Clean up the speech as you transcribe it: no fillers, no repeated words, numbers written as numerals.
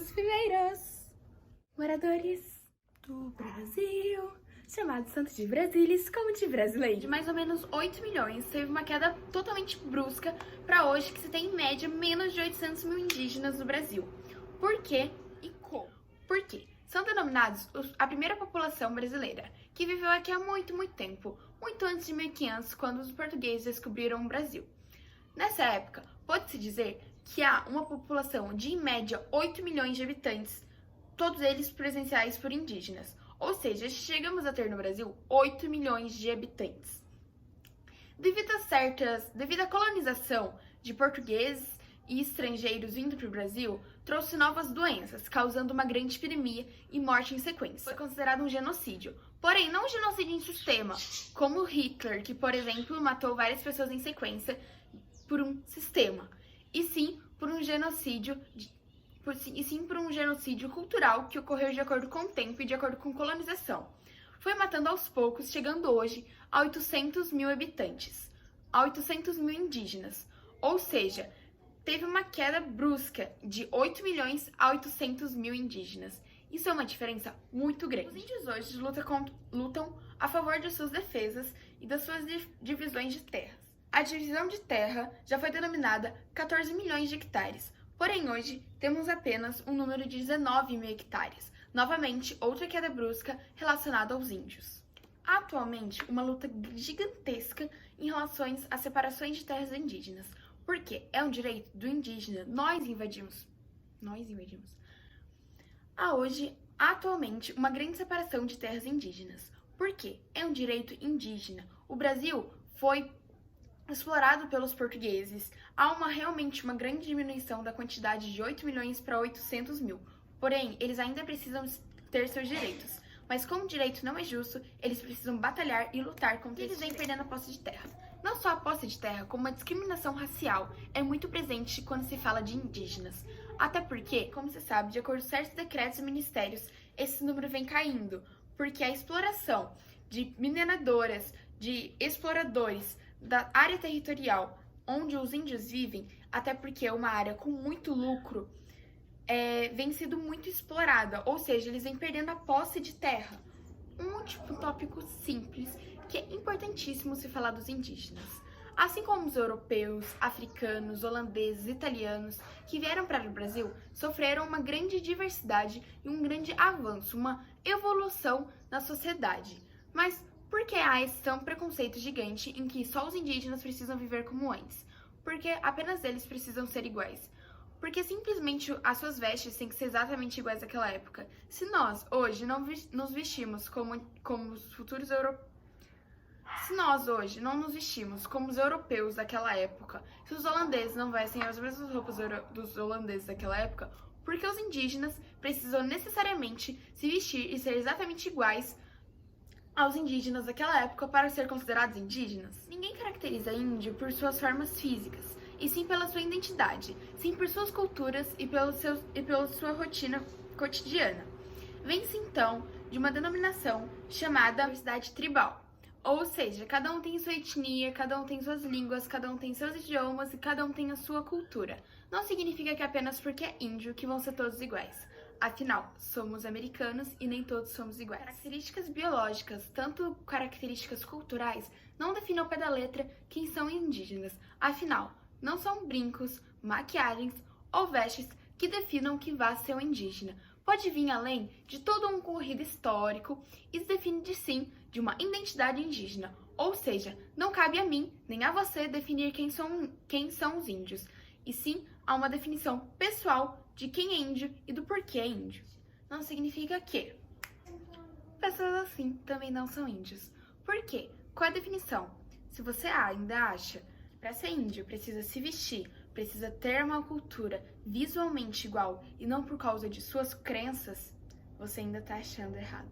os primeiros moradores do Brasil, chamados tanto de Brasílias como de brasileiros. De mais ou menos 8 milhões, teve uma queda totalmente brusca para hoje, que se tem em média menos de 800 mil indígenas no Brasil. Por quê e como? Por quê? São denominados a primeira população brasileira, que viveu aqui há muito tempo, muito antes de 1500, quando os portugueses descobriram o Brasil. Nessa época, pode-se dizer que há uma população de, em média, 8 milhões de habitantes, todos eles presenciais por indígenas. Ou seja, chegamos a ter no Brasil 8 milhões de habitantes. Devido à colonização de portugueses e estrangeiros vindo para o Brasil, trouxe novas doenças, causando uma grande epidemia e morte em sequência. Foi considerado um genocídio. Porém, não um genocídio em sistema, como Hitler, que, por exemplo, matou várias pessoas em sequência por um sistema, e sim por um genocídio cultural que ocorreu de acordo com o tempo e de acordo com a colonização. Foi matando aos poucos, chegando hoje a 800 mil habitantes, a 800 mil indígenas, ou seja, teve uma queda brusca de 8 milhões a 800 mil indígenas. Isso é uma diferença muito grande. Os índios hoje lutam a favor de suas defesas e das suas divisões de terras. A divisão de terra já foi denominada 14 milhões de hectares, porém hoje temos apenas um número de 19 mil hectares. Novamente, outra queda brusca relacionada aos índios. Há atualmente uma luta gigantesca em relação às separações de terras indígenas, porque é um direito do indígena, nós invadimos. Há hoje, atualmente, uma grande separação de terras indígenas, porque é um direito indígena. O Brasil foi explorado pelos portugueses. Há realmente uma grande diminuição da quantidade de 8 milhões para 800 mil. Porém, eles ainda precisam ter seus direitos. Mas como o direito não é justo, eles precisam batalhar e lutar contra eles vêm perdendo a posse de terra. Não só a posse de terra, como a discriminação racial é muito presente quando se fala de indígenas. Até porque, como se sabe, de acordo com certos decretos e ministérios, esse número vem caindo, porque a exploração de mineradoras, de exploradores da área territorial onde os índios vivem, até porque é uma área com muito lucro, vem sendo muito explorada, ou seja, eles vêm perdendo a posse de terra. Um tópico simples que é importantíssimo se falar dos indígenas. Assim como os europeus, africanos, holandeses, italianos que vieram para o Brasil, sofreram uma grande diversidade e um grande avanço, uma evolução na sociedade. Mas por que há esse tão preconceito gigante em que só os indígenas precisam viver como antes? Porque apenas eles precisam ser iguais. Porque simplesmente as suas vestes têm que ser exatamente iguais àquela época. Se nós, hoje, não nos vestimos como os futuros europeus, se nós, hoje, não nos vestimos como os europeus daquela época, se os holandeses não vestem as mesmas roupas dos holandeses daquela época, porque os indígenas precisam necessariamente se vestir e ser exatamente iguais aos indígenas daquela época para ser considerados indígenas? Ninguém caracteriza índio por suas formas físicas, e sim pela sua identidade, sim por suas culturas e pela sua rotina cotidiana. Vem-se então de uma denominação chamada diversidade tribal, ou seja, cada um tem sua etnia, cada um tem suas línguas, cada um tem seus idiomas e cada um tem a sua cultura. Não significa que apenas porque é índio que vão ser todos iguais. Afinal, somos americanos e nem todos somos iguais. Características biológicas, tanto características culturais, não definem ao pé da letra quem são indígenas. Afinal, não são brincos, maquiagens ou vestes que definam que vá ser um indígena. Pode vir além de todo um ocorrido histórico e se define de sim de uma identidade indígena. Ou seja, não cabe a mim nem a você definir quem são os índios, e sim há uma definição pessoal de quem é índio e do porquê é índio. Não significa que pessoas assim também não são índios. Por quê? Qual é a definição? Se você ainda acha que para ser índio precisa se vestir, precisa ter uma cultura visualmente igual e não por causa de suas crenças, você ainda está achando errado.